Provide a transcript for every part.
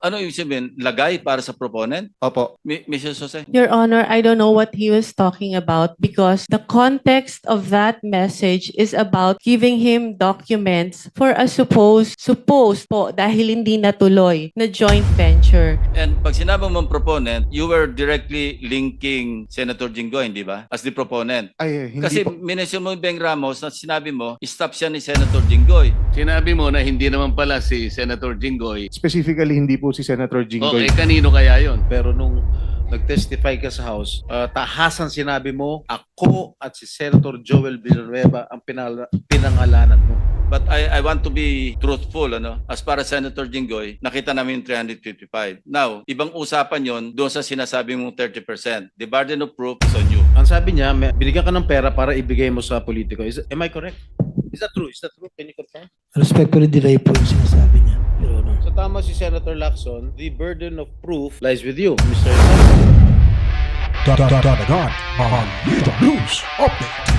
Ano ibig sabihin? Lagay para sa proponent? Opo. Mrs. Jose? Your Honor, I don't know what he was talking about because the context of that message is about giving him documents for a supposed po dahil hindi natuloy na joint venture. And pag sinabi mong proponent, you were directly linking Senator Jinggoy, di ba? As the proponent. Ay, hindi Kasi po. minention mo yung Beng Ramos na sinabi mo, stop siya ni Senator Jinggoy. Sinabi mo na hindi naman pala si Senator Jinggoy. Specifically, hindi po si Senator Jinggoy. Okay, kanino kaya yon? Pero nung nag-testify ka sa House, tahasan sinabi mo, ako at si Senator Joel Villanueva ang pinangalanan mo. But I want to be truthful, ano? As para Senator Jinggoy, nakita namin yung 355. Now, ibang usapan yon doon sa sinasabi mong 30%. The burden of proof is on you. Ang sabi niya, binigyan ka ng pera para ibigay mo sa politiko. Am I correct? Is that true? Is that true? Can you confirm? Respectfully delay po yung sinasabi niya, Your Honor. So tama si Senator Lacson, the burden of proof lies with you, Mr. Dadagan on Dito News Update.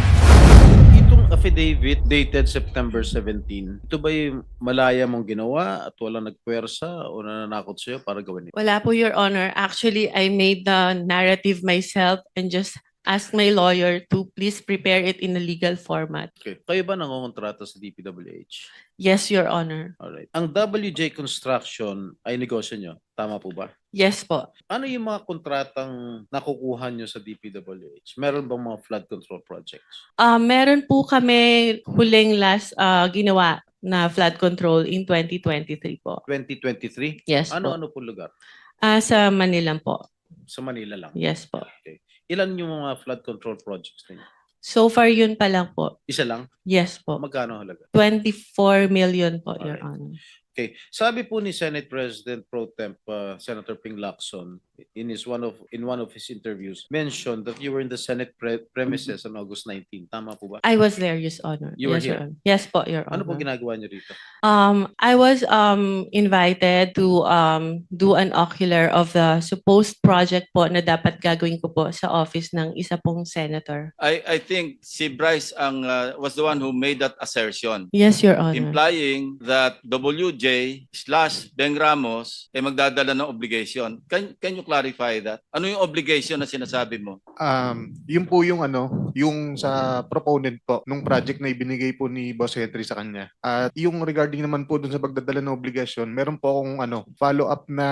Itong affidavit dated September 17, ito ba yung malaya mong ginawa at walang nagpwersa o nananakot sa'yo para gawin ito? Wala po, Your Honor. Actually, I made the narrative myself and just asked my lawyer to please prepare it in a legal format. Okay. Kayo ba nangongontrata sa DPWH? Yes, Your Honor. Alright. Ang WJ Construction ay negosyo nyo. Tama po ba? Yes po. Ano yung mga kontratang nakukuha nyo sa DPWH? Meron bang mga flood control projects? Meron po kami huling last ginawa na flood control in 2023 po. 2023? Yes po. Ano-ano po lugar? Sa Manila po. Sa Manila lang? Yes po. Okay. Ilan yung mga flood control projects ninyo? So far yun pa lang po. Isa lang? Yes po. Magkano halaga? 24 million po, Your Alright. Honor. Okay. Sabi po ni Senate President Pro Temp Senator Ping Lacson in one of his interviews mentioned that you were in the Senate premises on August 19. Tama po ba? I was there, Your Honor. You were Yes, Your here? Honor. Yes po, Your Ano po Honor. ginagawa niyo rito? I was invited to do an ocular of the supposed project po na dapat gagawin ko po sa office ng isa pong senator. I think si Bryce was the one who made that assertion. Yes, Your Honor. Implying that WJ/Beng Ramos ay magdadala ng obligation. Can you clarify that? Ano yung obligation na sinasabi mo? Yun po yung yung sa proponent po nung project na ibinigay po ni Boss Henry sa kanya. At yung regarding naman po dun sa pagdadala ng obligasyon, meron po akong follow-up na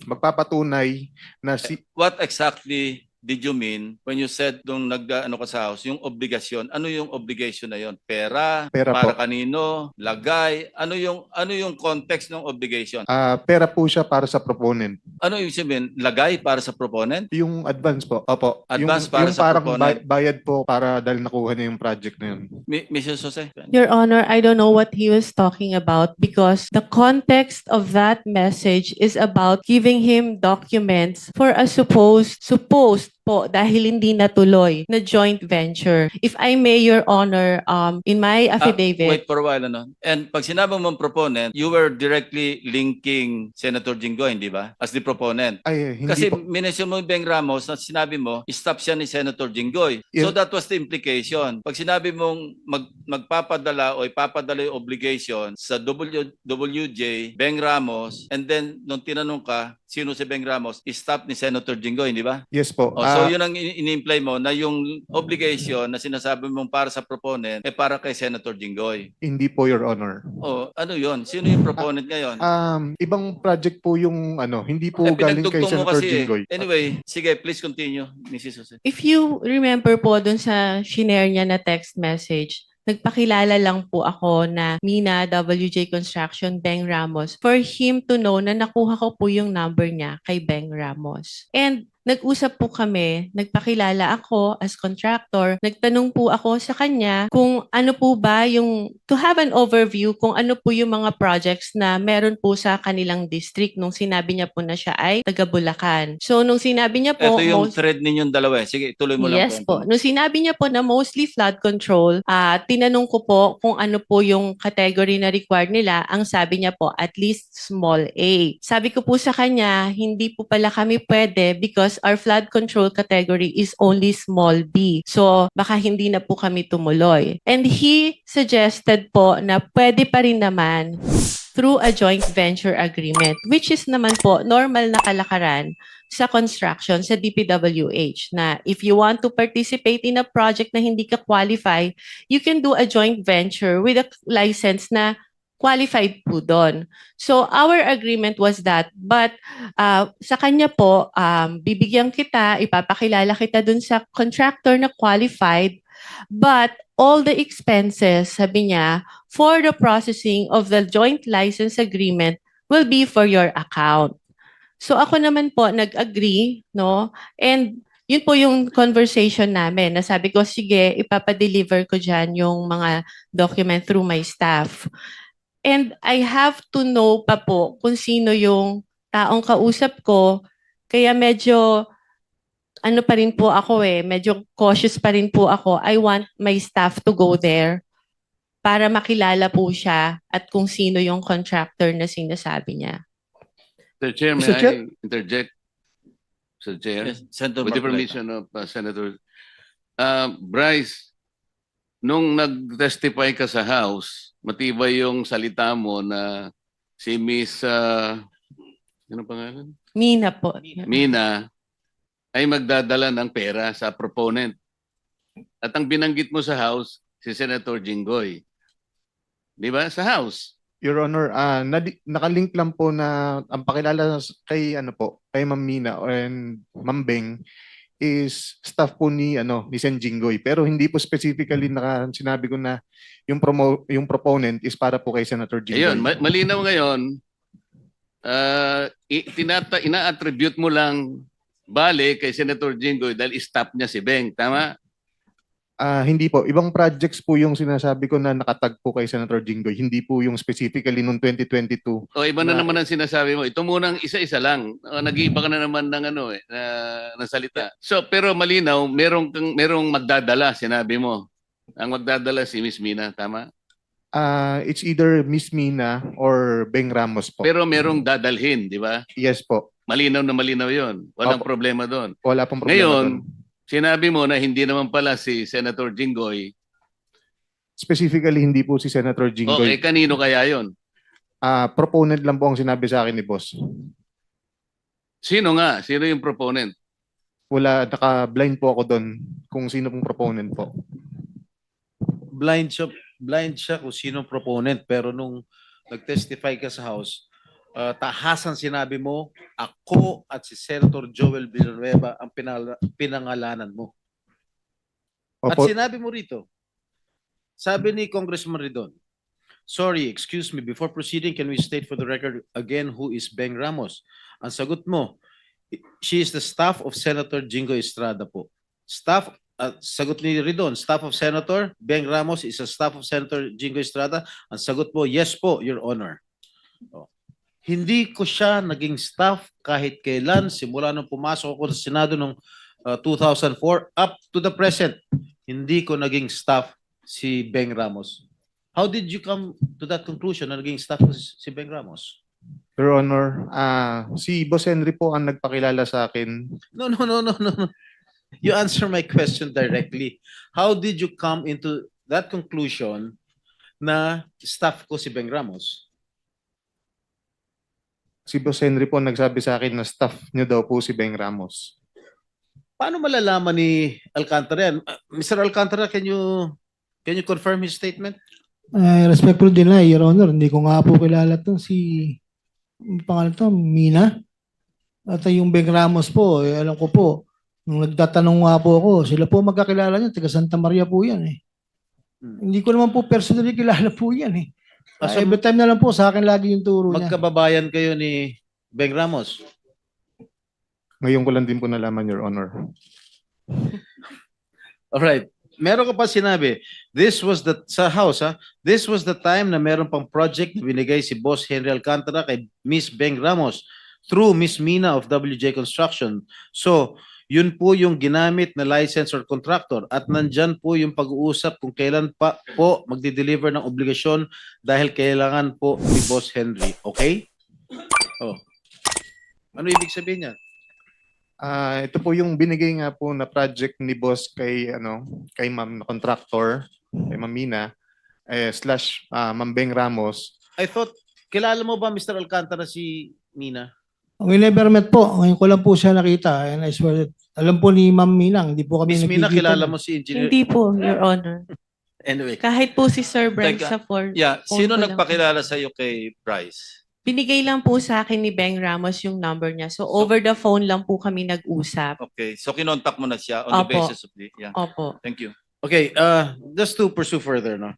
magpapatunay na What exactly did you mean when you said nung nag-ano ka sa house, yung obligasyon? Ano yung obligation na yon? Pera? Pera Para po. kanino? Lagay? Ano yung context ng obligation? Pera po siya para sa proponent. Ano ibig sabihin? Lagay para sa proponent? Yung advance po. Opo. Advance yung, para yung sa parang proponent. bayad po para dahil nakuha niya yung project na yun. Mrs. Jose? Your Honor, I don't know what he was talking about because the context of that message is about giving him documents for a supposed po dahil hindi natuloy na joint venture. If I may, Your Honor, in my affidavit, Wait for a while, ano? And pag sinabi mong proponent, you were directly linking Senator Jinggoy, di ba? As the proponent. Ay, hindi Kasi po. minention mo yung Beng Ramos na sinabi mo, stop siya ni Senator Jinggoy. So Yes. that was the implication. Pag sinabi mong magpapadala o ipapadala yung obligation sa WJ, Beng Ramos, and then nung tinanong ka, sino si Beng Ramos, stop ni Senator Jinggoy, di ba? Yes po. So yun ang in-imply mo na yung obligation na sinasabi mong para sa proponent para kay Senator Jinggoy. Hindi po, Your Honor. Ano yun? Sino yung proponent ngayon? Ibang project po yung hindi po galing kay Pinagdugtong mo Senator kasi Jinggoy. Anyway, sige, please continue, Mrs. Jose. if you remember po dun sa shinare niya na text message, nagpakilala lang po ako na Mina WJ Construction Beng Ramos for him to know na nakuha ko po yung number niya kay Beng Ramos. And nag-usap po kami, nagpakilala ako as contractor, nagtanong po ako sa kanya kung ano po ba yung, to have an overview kung ano po yung mga projects na meron po sa kanilang district nung sinabi niya po na siya ay taga Bulacan. So nung sinabi niya po, Ito yung thread ninyong dalawa. Sige, tuloy mo lang. yes po. Nung sinabi niya po na mostly flood control, tinanong ko po kung ano po yung category na required nila. Ang sabi niya po, at least small A. Sabi ko po sa kanya, hindi po pala kami pwede because because our flood control category is only small b. So baka hindi na po kami tumuloy. And he suggested po na pwede pa rin naman through a joint venture agreement, which is naman po normal na kalakaran sa construction sa DPWH na if you want to participate in a project na hindi ka qualify, you can do a joint venture with a license na qualified po doon. So our agreement was that, but sa kanya po, bibigyan kita, ipapakilala kita dun sa contractor na qualified, but all the expenses, sabi niya, for the processing of the joint license agreement will be for your account. So ako naman po nag-agree, no? And yun po yung conversation namin. Nasabi ko, sige, ipapadeliver ko dyan yung mga document through my staff. And I have to know pa po kung sino yung taong kausap ko. Kaya medyo ano pa rin po ako medyo cautious pa rin po ako. I want my staff to go there para makilala po siya at kung sino yung contractor na sinasabi niya. Mr. Chair, may Mr. Chair? I interject? Mr. Chair, Yes, Senator with the Marcoleta. permission of Senator. Bryce, nung nag-testify ka sa House, matibay yung salita mo na si Miss, ano pangalan? Mina po. Mina, ay magdadala ng pera sa proponent. At ang binanggit mo sa House, si Senator Jinggoy. Di ba? Sa House. Your Honor, nakalink lang po na ang pakilala kay kay Ma'am Mina and Ma'am Beng is staff po ni Sen Jinggoy, pero hindi po specifically sinabi ko na yung proponent is para po kay Senator Jinggoy. Ayun, malinaw ngayon, ina-attribute mo lang bale kay Senator Jinggoy dahil staff niya si Beng, tama? Hindi po, ibang projects po yung sinasabi ko na nakatag po kay Senator Jinggoy, hindi po yung specifically noong 2022. O iba na Na- naman ang sinasabi mo. Ito munang isa-isa lang. Nag-iiba ka na naman ng ng salita. So pero malinaw, merong magdadala, sinabi mo. Ang magdadala si Miss Mina, tama? It's either Miss Mina or Beng Ramos po. Pero merong dadalhin, di ba? Yes po, Malinaw na malinaw 'yon. Walang Opo. problema doon. wala pong problema Ngayon, doon. sinabi mo na hindi naman pala si Senator Jinggoy. Specifically, hindi po si Senator Okay, Jinggoy. kanino kaya 'yon? Proponent lang po ang sinabi sa akin ni boss. Sino nga? Sino yung proponent? Wala, naka-blind po ako doon kung sino pong proponent po. Blind siya kung sino proponent, pero nung nag-testify ka sa House, tahasan sinabi mo, ako at si Senator Joel Villanueva ang pinangalanan mo. At Opo, sinabi mo rito, sabi ni Congressman Ridon, sorry, excuse me, before proceeding, can we state for the record again who is Beng Ramos? Ang sagot mo, she is the staff of Senator Jingo Estrada po. Sagot ni Ridon, staff of Senator Beng Ramos is a staff of Senator Jingo Estrada. Ang sagot mo, yes po, Your Honor. Oh. Hindi ko siya naging staff kahit kailan, simula nung pumasok ako sa Senado noong 2004 up to the present. Hindi ko naging staff si Beng Ramos. How did you come to that conclusion na naging staff ko si Beng Ramos? Your Honor, si Boss Henry po ang nagpakilala sa akin. No. You answer my question directly. How did you come into that conclusion na staff ko si Beng Ramos? Si Boss Henry po ang nagsabi sa akin na staff niyo daw po si Beng Ramos. Paano malalaman ni Alcantara yan? Mr. Alcantara, can you confirm his statement? Respectful deny, Your Honor. Hindi ko nga po kilala itong ang pangalan to, Mina. At yung Beng Ramos po, alam ko po, nung nagtatanong nga po ako, sila po magkakilala niya, taga Santa Maria po yan eh. Hindi ko naman po personally kilala po yan eh. So, Every time na lang po, sa akin lagi yung turo niya. magkababayan kayo ni Beng Ramos? Ngayon ko lang din po nalaman, Your Honor. Alright. Meron ka pa sinabi, this was the, sa House this was the time na meron pang project na binigay si Boss Henry Alcantara kay Miss Beng Ramos through Miss Mina of WJ Construction. So, yun po yung ginamit na license or contractor at nandyan po yung pag-uusap kung kailan pa po magdi-deliver ng obligasyon dahil kailangan po ni Boss Henry. Okay? Oh. Ano ibig sabihin niya? Ito po yung binigay nga po na project ni boss kay ma'am na contractor, kay Ma'am Mina, slash Ma'am Beng Ramos. I thought, kilala mo ba Mr. Alcantara si Mina? We never met po. Ngayon ko lang po siya nakita. And I swear, alam po ni Ma'am Minang, hindi po kami Miss Mina, nagkikita. kilala mo si Engineer? Hindi po, Your Honor. Anyway, Kahit po si Sir Bryce Teka, sa phone Yeah, phone sino ko lang po. nagpakilala sa iyo kay Bryce? Binigay lang po sa akin ni Beng Ramos yung number niya. So over the phone lang po kami nag-usap. Okay, so kinontak mo na siya on the Opo. basis of Opo. Thank you. okay, just to pursue further, no?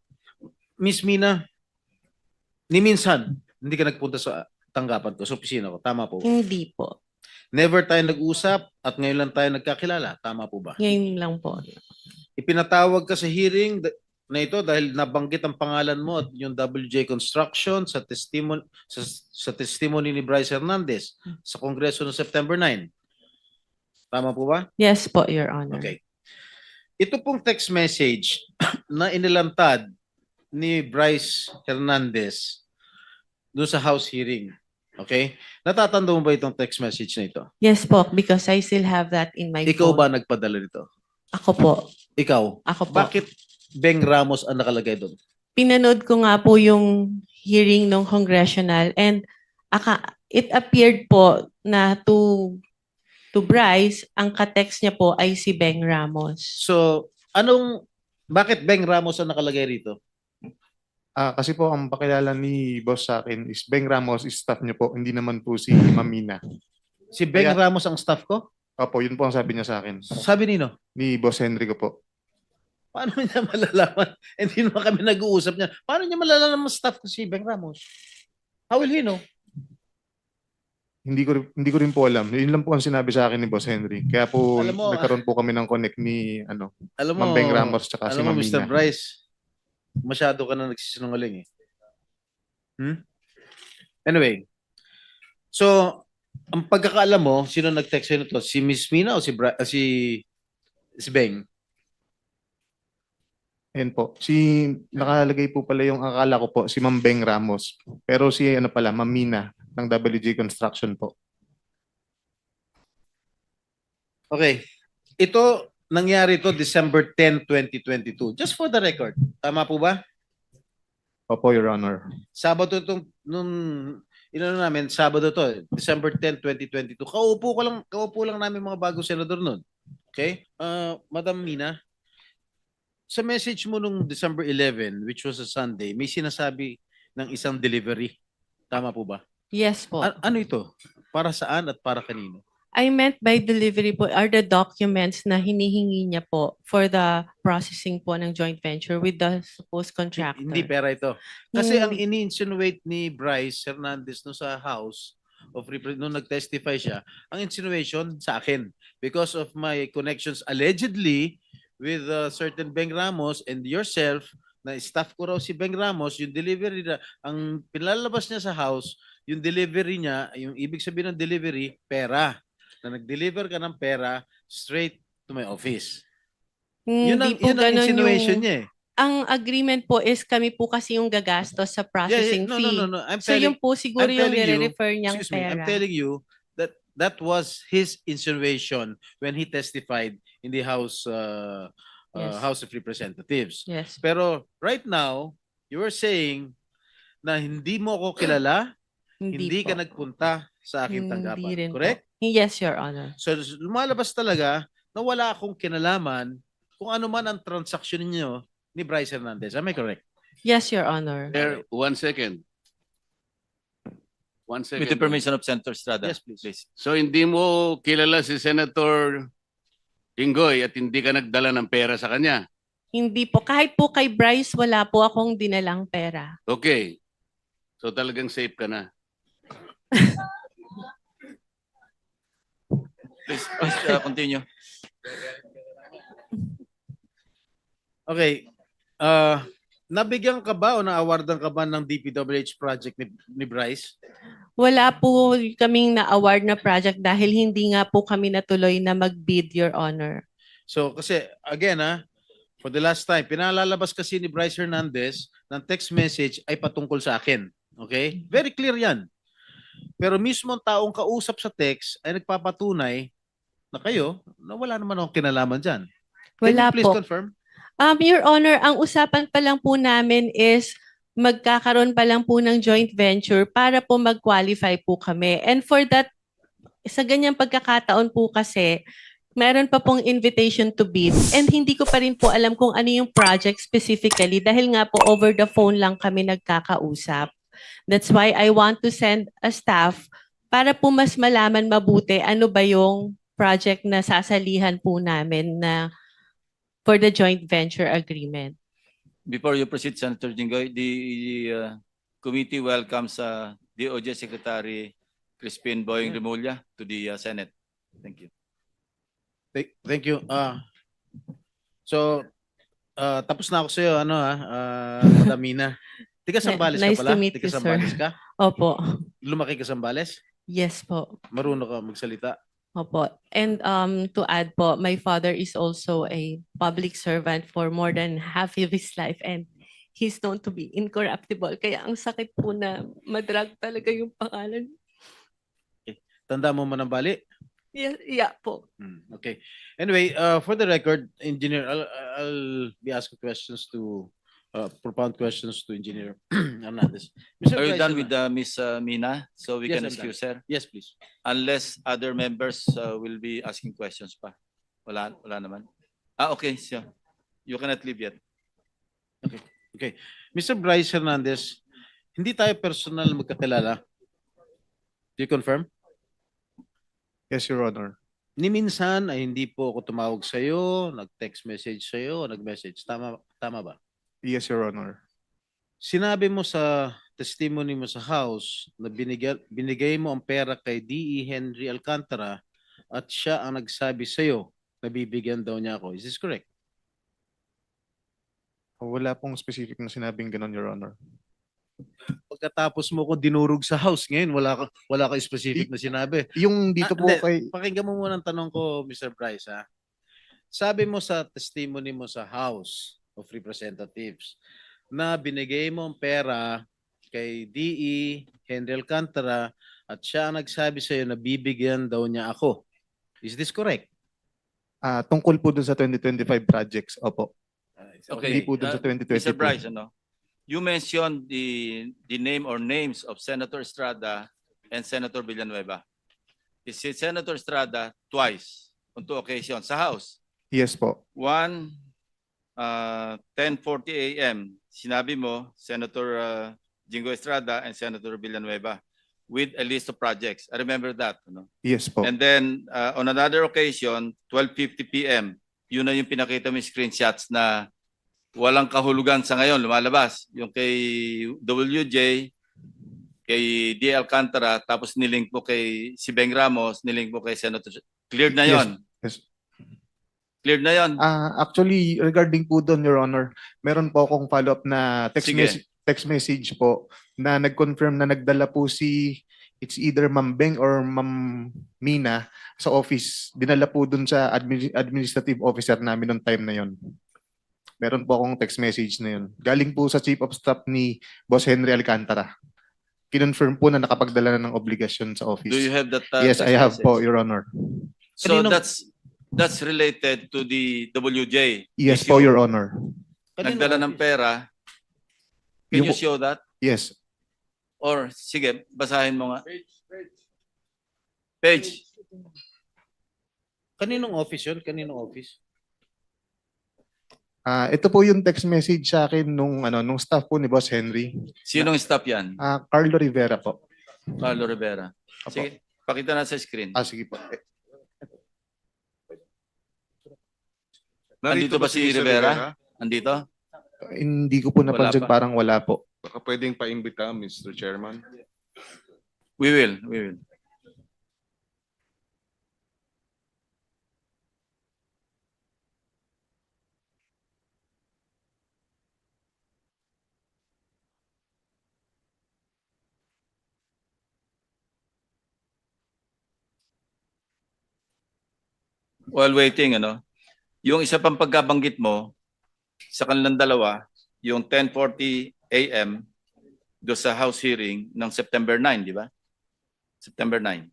Miss Mina, ni minsan, hindi ka nagpunta sa tanggapan ko, sa opisina ko. Tama po. Hindi po. Never tayo nag-usap at ngayon lang tayo nagkakilala. Tama po ba? Ngayon lang po. Ipinatawag ka sa hearing na ito dahil nabanggit ang pangalan mo at yung WJ Construction sa testimony ni Bryce Hernandez sa Kongreso noong September 9. Tama po ba? Yes po, Your Honor. Okay. Ito pong text message na inilantad ni Bryce Hernandez doon sa House hearing. Okay? Natatanda mo ba itong text message na ito? Yes po, because I still have that in my Ikaw phone. ba nagpadala nito? Ako po. Ikaw? Ako po. Bakit Beng Ramos ang nakalagay doon? Pinanood ko nga po yung hearing ng congressional and it appeared po na to Bryce, ang ka-text niya po ay si Beng Ramos. So, bakit Beng Ramos ang nakalagay rito? Kasi po ang pakilala ni boss sa akin is Beng Ramos is staff niyo po, hindi naman po si Ma'am Mina. Si Beng Kaya- Ramos ang staff ko? Opo, yun po ang sabi niya sa akin. Sabi nino? Ni Boss Henry ko po. Paano niya malalaman? Hindi naman kami nag-uusap niya. Paano niya malalaman staff ko si Beng Ramos? How will he know? Hindi ko rin po alam. Yun lang po ang sinabi sa akin ni Boss Henry. Kaya po Alam mo, nagkaroon po kami ng connect ni Alam mo, Ma'am Beng Ramos tsaka si alam mo, Ma'am Mr. Mina. Bryce, masyado ka na nagsisinungaling eh. Anyway, so, ang pagkakaalam mo, sino nag-text sa'yo nito? Si Miss Mina o si Beng? Ayan po. Nakalagay po pala yung akala ko po, si Ma'am Beng Ramos. Pero si Ma'am Mina ng WJ Construction po. Okay. Ito, nangyari to December 10, 2022. Just for the record. Tama po ba? Opo, Your Honor. Sabado itong, Sabado to, December 10, 2022. Kaupo lang namin mga bagong senador nun. Okay? Madam Mina, sa message mo nung December 11, which was a Sunday, may sinasabi ng isang delivery. Tama po ba? Yes po. Ano ito? Para saan at para kanino? I meant by delivery po are the documents na hinihingi niya po for the processing po ng joint venture with the supposed contractor. Hindi pera ito. Kasi ang Hindi. ini-insinuate ni Bryce Hernandez no sa House of Representatives, nung nag-testify siya, ang insinuation sa akin because of my connections allegedly with certain Beng Ramos and yourself, na staff ko raw si Beng Ramos, yung delivery na, ang pinalabas niya sa House, yung delivery niya, yung ibig sabihin ng delivery, pera. Na nag-deliver ka ng pera straight to my office. Yun ang ganun insinuation niya eh. Ang agreement po is kami po kasi yung gagastos sa processing No, fee. no, no. I'm So telling, yun po siguro I'm yung telling you, nire-refer niyang excuse me, I'm pera. telling you that that was his insinuation when he testified in the House Yes. House of Representatives. Yes. Pero right now, you were saying na hindi mo ako kilala, hindi po. ka nagpunta sa aking Hindi tanggapan. rin po. Correct? Yes, Your Honor. So lumalabas talaga na wala akong kinalaman kung ano man ang transaksyon niyo ni Bryce Hernandez. Am I correct? Yes, Your Honor. There, 1 second. 1 second. With the permission of Senator Estrada. Yes, please. So hindi mo kilala si Senator Inggoy at hindi ka nagdala ng pera sa kanya. Hindi po. Kahit po kay Bryce, wala po akong dinalang pera. Okay. So talagang safe ka na. Please continue. Okay. Nabigyan ka ba o na-awardan ka ba ng DPWH project ni Bryce? Wala po kaming na-award na project dahil hindi nga po kami natuloy na mag-bid, Your Honor. So kasi again for the last time, pinalalabas kasi ni Bryce Hernandez ng text message ay patungkol sa akin. Okay? Very clear yan. Pero mismo ang taong kausap sa text ay nagpapatunay na kayo na wala naman akong kinalaman dyan. Can Wala you please po. confirm? Your Honor, ang usapan pa lang po namin is magkakaroon pa lang po ng joint venture para po mag-qualify po kami. And for that, sa ganyang pagkakataon po kasi, meron pa pong invitation to bid and hindi ko pa rin po alam kung ano yung project specifically dahil nga po over the phone lang kami nagkakausap. That's why I want to send a staff para po mas malaman mabuti ano ba yung project na sasalihan po namin na for the joint venture agreement. Before you proceed, Senator Jinggoy, the committee welcomes DOJ Secretary Crispin Boying Remulla to the Senate. Thank you. Thank you. So, tapos na ako sa'yo, Madam Mina. Tiga Sambales Nice ka pala? to meet Tiga you, sir. Sambales ka? Opo. Lumaki ka Sambales? Yes po. Marunong ka magsalita? Opo. And to add po, my father is also a public servant for more than half of his life and he's known to be incorruptible. Kaya ang sakit po na madrag talaga yung pangalan. Tanda mo Manambali? Yeah po. Okay. Anyway, for the record, Engineer, I'll be asking questions to propound questions to Engineer Hernandez. Mr. Are you done President- with Ms. Mina? So we Yes, can I'm excuse done. her? Yes, please. Unless other members will be asking questions pa. Wala naman. Okay. So you cannot leave yet. Mr. Bryce Hernandez, hindi tayo personal magkakilala. Do you confirm? Yes, Your Honor. Ni minsan ay hindi po ako tumawag sa iyo, nag-text message sa iyo, nag-message. Tama ba? Yes, Your Honor. Sinabi mo sa testimony mo sa house na binigay mo ang pera kay D.E. Henry Alcantara at siya ang nagsabi sa iyo na bibigyan daw niya ako. Is this correct? Wala pong specific na sinabing ganun, Your Honor. Pagkatapos mo ko dinurog sa house ngayon, wala ka specific na sinabi. Yung dito po Hindi. kay... Pakinggan mo muna ang tanong ko, Mr. Bryce. Ha? Sabi mo sa testimony mo sa House of Representatives na binigay mo ang pera kay D.E. Henry Alcantara at siya ang nagsabi sa iyo na bibigyan daw niya ako. Is this correct? Tungkol po dun sa 2025 projects, opo. Okay. Hindi po dun sa 2022. Mr. Bryce, you mentioned the name or names of Senator Estrada and Senator Villanueva. Is it Senator Estrada twice on 2 occasions sa House? Yes po. One, 10:40 a.m. Sinabi mo, Senator Jingo Estrada and Senator Villanueva with a list of projects. I remember that. Yes po. And then on another occasion, 12:50 p.m., yun na yung pinakita mo yung screenshots na walang kahulugan sa ngayon, lumalabas. Yung kay WJ, kay D. Alcantara, tapos nilink mo kay si Beng Ramos, nilink mo kay Senator. Cleared na yon. Yes. Cleared na yon. Actually, regarding po doon, Your Honor, meron po akong follow-up na Sige. text message po na nag-confirm na nagdala po it's either Ma'am Beng or Ma'am Mina sa office. Dinala po doon sa administrative officer namin noong time na yon. Meron po akong text message na yun. Galing po sa Chief of Staff ni Boss Henry Alcantara. Kinonfirm po na nakapagdala na ng obligasyon sa office. Do you have that? Yes, text I have message? po, Your Honor. So Kaninong- that's related to the WJ. Yes issue. po, Your Honor. Nagdala ng pera. Can you Yung- show that? Yes. Or sige, basahin mo nga. Page. Kaninong office yun? Kaninong office? Ito po yung text message sa akin nung staff po ni Boss Henry. Sinong staff yan? Carlo Rivera po. Carlo Rivera. Sige, pakita na sa screen. Sige po. Nandito ba si Rivera? Andito? Hindi ko po Wala napansin, pa. parang wala po. Baka pwedeng paimbita, Mr. Chairman. We will. While waiting, yung isa pang pagkabanggit mo sa kanilang dalawa, yung 10:40 a.m. do sa House hearing ng September 9, di ba? September 9.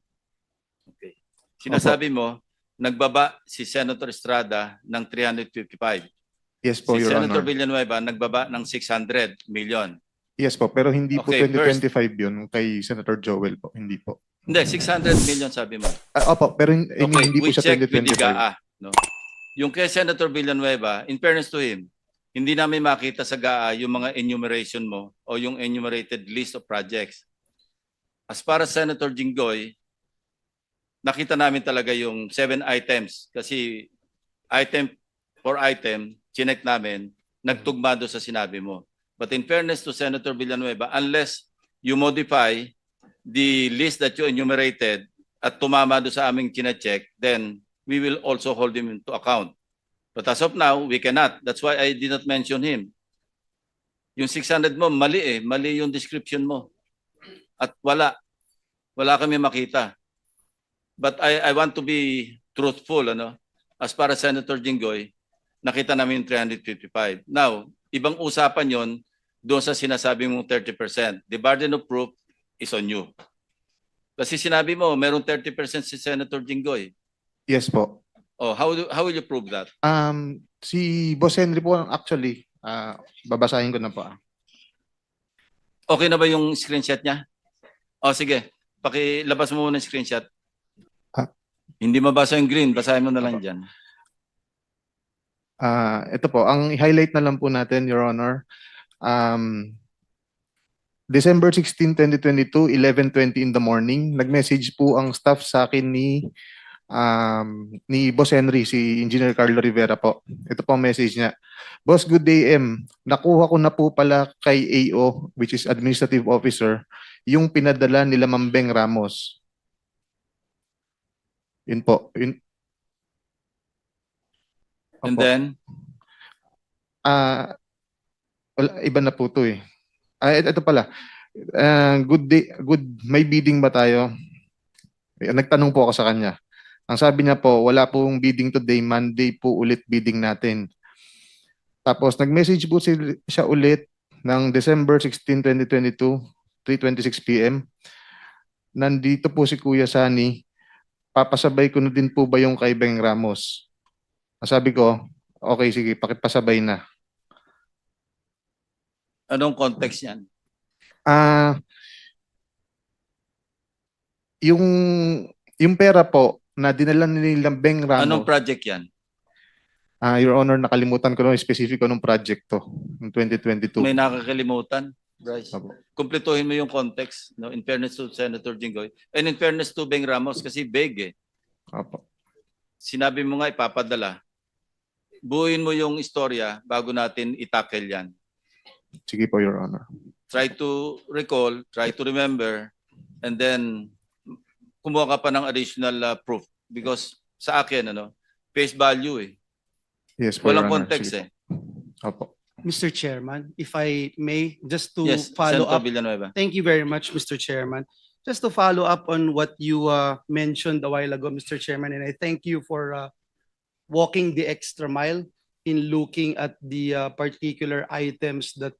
Okay. Sinasabi mo nagbaba si Senator Estrada ng 355. Yes po, Si Your Senator Honor. Villanueva nagbaba ng 600 million. Yes po, pero hindi po Okay, first. 2025 yun kay Senator Joel po. Hindi po. Hindi, 600 million sabi mo. Opo, pero I mean, Okay, hindi po we siya checked with the 2025. GAA. No? Yung kay Senator Villanueva, in fairness to him, hindi namin makita sa GAA yung mga enumeration mo o yung enumerated list of projects. As far as Senator Jinggoy, nakita namin talaga yung 7 items kasi item for item, chinek namin, nagtugma doon sa sinabi mo. But in fairness to Senator Villanueva, unless you modify the list that you enumerated at tumama doon sa aming chinecheck, then we will also hold him into account. But as of now, we cannot. That's why I did not mention him. Yung 600 mo, mali eh. Mali yung description mo. At wala kami makita. But I want to be truthful, ano? As far as Senator Jinggoy, nakita namin yung 355. Now, ibang usapan yon doon sa sinasabi mong 30%. The burden of proof is on you. Kasi sinabi mo, merong 30% si Senator Jinggoy. Yes po. Oh, how will you prove that? Si Boss Henry po actually, babasahin ko na po. Okay na ba yung screenshot niya? Oh, sige. Pakilabas mo muna yung screenshot. Hindi mabasa yung green, basahin mo na lang dyan. Ito po, ang highlight na lang po natin, Your Honor. December 16, 2022, 11:20 in the morning, nag-message po ang staff sa akin ni Boss Henry, si Engineer Carlo Rivera po. Ito po ang message niya. Boss, good day, M. Nakuha ko na po pala kay AO, which is Administrative Officer, yung pinadala nila Ma'am Beng Ramos. Yun po. Yun. And Opo. then, Wala, iba na po to eh. Ito pala. Good day, may bidding ba tayo? Nagtanong po ako sa kanya. Ang sabi niya po, wala pong bidding today, Monday po ulit bidding natin. Tapos nag-message po siya ulit ng December 16, 2022, 3:26 p.m. Nandito po si Kuya Sani. Papasabay ko na din po ba yung kay Beng Ramos? Sabi ko, okay, sige, pakipasabay na. anong context yan? Yung pera po na dinala nila Beng Ramos. Anong project yan? Your Honor, nakalimutan ko na specific anong project to, ng 2022. May nakakalimutan, Bryce. Opo. Kumpletuhin mo yung context, no? In fairness to Senator Jinggoy. And in fairness to Beng Ramos, kasi big eh. Opo. Sinabi mo nga ipapadala. Buuin mo yung istorya bago natin itackle yan. Sige po, Your Honor. Try to recall, try to remember, and then kumuha ka pa ng additional proof. Because sa akin, face value eh. Yes po, Walang Your Honor. context Sige eh. po. Opo. Mr. Chairman, if I may, just to Yes, follow Senator up. Villanueva. Thank you very much, Mr. Chairman. Just to follow up on what you mentioned a while ago, Mr. Chairman, and I thank you for walking the extra mile in looking at the particular items that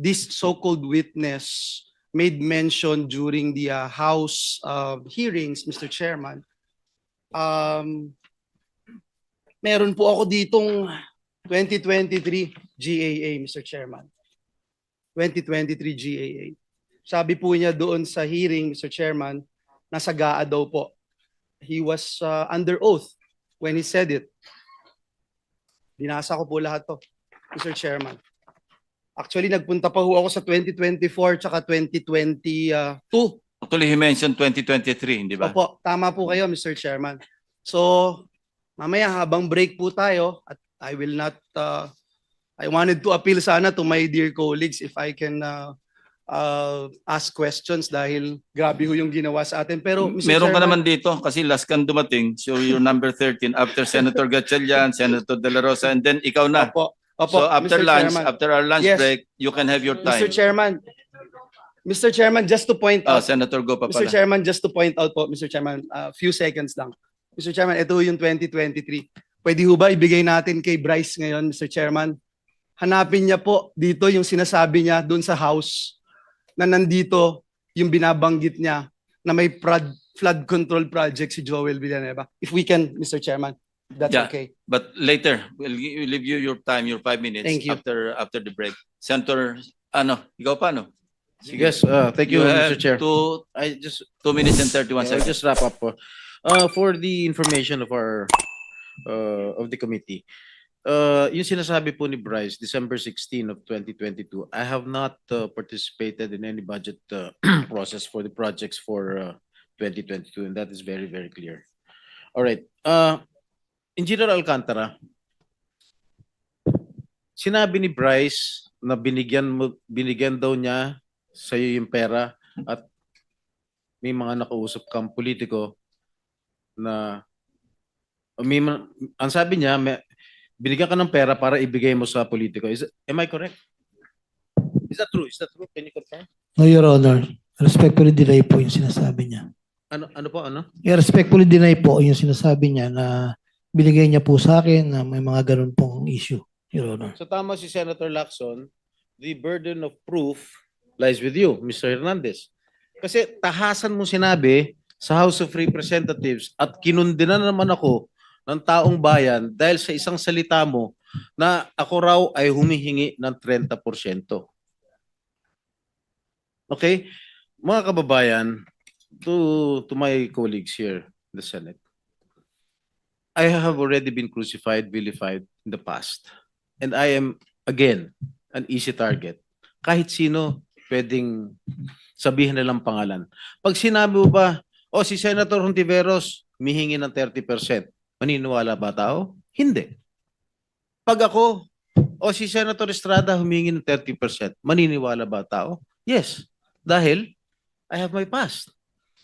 this so-called witness made mention during the House hearings, Mr. Chairman. Meron po ako ditong 2023 GAA, Mr. Chairman. 2023 GAA. Sabi po niya doon sa hearing, Mr. Chairman, nasa GAA daw po. He was under oath when he said it. Binasa ko po lahat to, Mr. Chairman. Actually, nagpunta pa ho ako sa 2024 tsaka 2022. Actually, he mentioned 2023, hindi ba? Opo, tama po kayo, Mr. Chairman. So, mamaya habang break po tayo, at I will not, I wanted to appeal sana to my dear colleagues if I can ask questions dahil grabe ho yung ginawa sa atin. Pero, Mr. Meron ka Chairman, naman dito kasi last kang dumating. So you're number 13 after Senator Gatchalian, Senator De La Rosa, and then ikaw na. Opo, opo, So after Mr. lunch, Chairman. after our lunch Yes. break, you can have your time. Mr. Chairman, just to point out, Senator, go pa Mr. pala. Chairman, just to point out po, Mr. Chairman, few seconds lang. Mr. Chairman, ito yung 2023. Pwede ho ba ibigay natin kay Bryce ngayon, Mr. Chairman? Hanapin niya po dito yung sinasabi niya doon sa House na nandito yung binabanggit niya na may flood control project si Joel Villanueva. If we can, Mr. Chairman, that's Yeah. okay. But later, we'll leave you your time, your 5 minutes Thank you. after the break. Senator, ikaw pa, no? Sige. Yes, thank you, have Mr. Chair. Two, I just 2 minutes and 31 I'll seconds. just wrap up for the information of our of the committee. Yung sinasabi po ni Bryce, December 16 of 2022, I have not participated in any budget process for the projects for 2022, and that is very, very clear. All right. Engineer Alcantara, sinabi ni Bryce na binigyan daw niya sa iyo yung pera at may mga nakausap kang politiko na ang sabi niya, binigyan ka ng pera para ibigay mo sa politiko. Am I correct? Is that true? Is that true? Can you confirm? No, Your Honor. Respectfully deny po yung sinasabi niya. Ano po, ano? Respectfully deny po yung sinasabi niya na binigay niya po sa akin na may mga ganun pong issue, Your Honor. So tama si Senator Lacson, the burden of proof lies with you, Mr. Hernandez. Kasi tahasan mo sinabi sa House of Representatives at kinundinan naman ako ng taong bayan dahil sa isang salita mo na ako raw ay humihingi ng 30%. Okay? Mga kababayan, to my colleagues here in the Senate, I have already been crucified, vilified in the past. And I am, again, an easy target. Kahit sino pwedeng sabihin nilang pangalan. Pag sinabi mo ba, si Senator Hontiveros, humihingi ng 30%. Maniniwala ba tao? Hindi. Pag ako, si Senator Estrada humingi ng 30%, maniniwala ba tao? Yes. Dahil I have my past.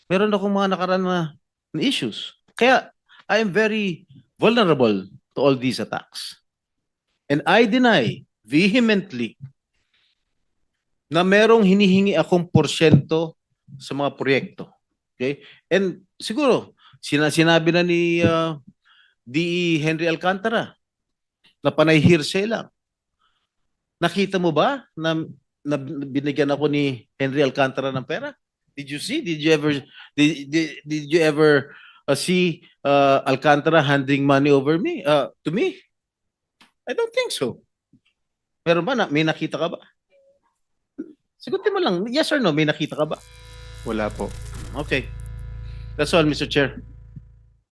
Meron akong mga nakaraan na issues. Kaya I am very vulnerable to all these attacks. And I deny vehemently na merong hinihingi akong porsyento sa mga proyekto. Okay? And siguro, sinabi na ni D.E. Henry Alcantara na panay hearsay lang. Nakita mo ba na binigyan ako ni Henry Alcantara ng pera? Did you see? Did you ever see Alcantara handing money over me to me? I don't think so. Meron ba may nakita ka ba? Sagutin mo lang, yes or no, may nakita ka ba? Wala po. Okay. That's all, Mr. Chair.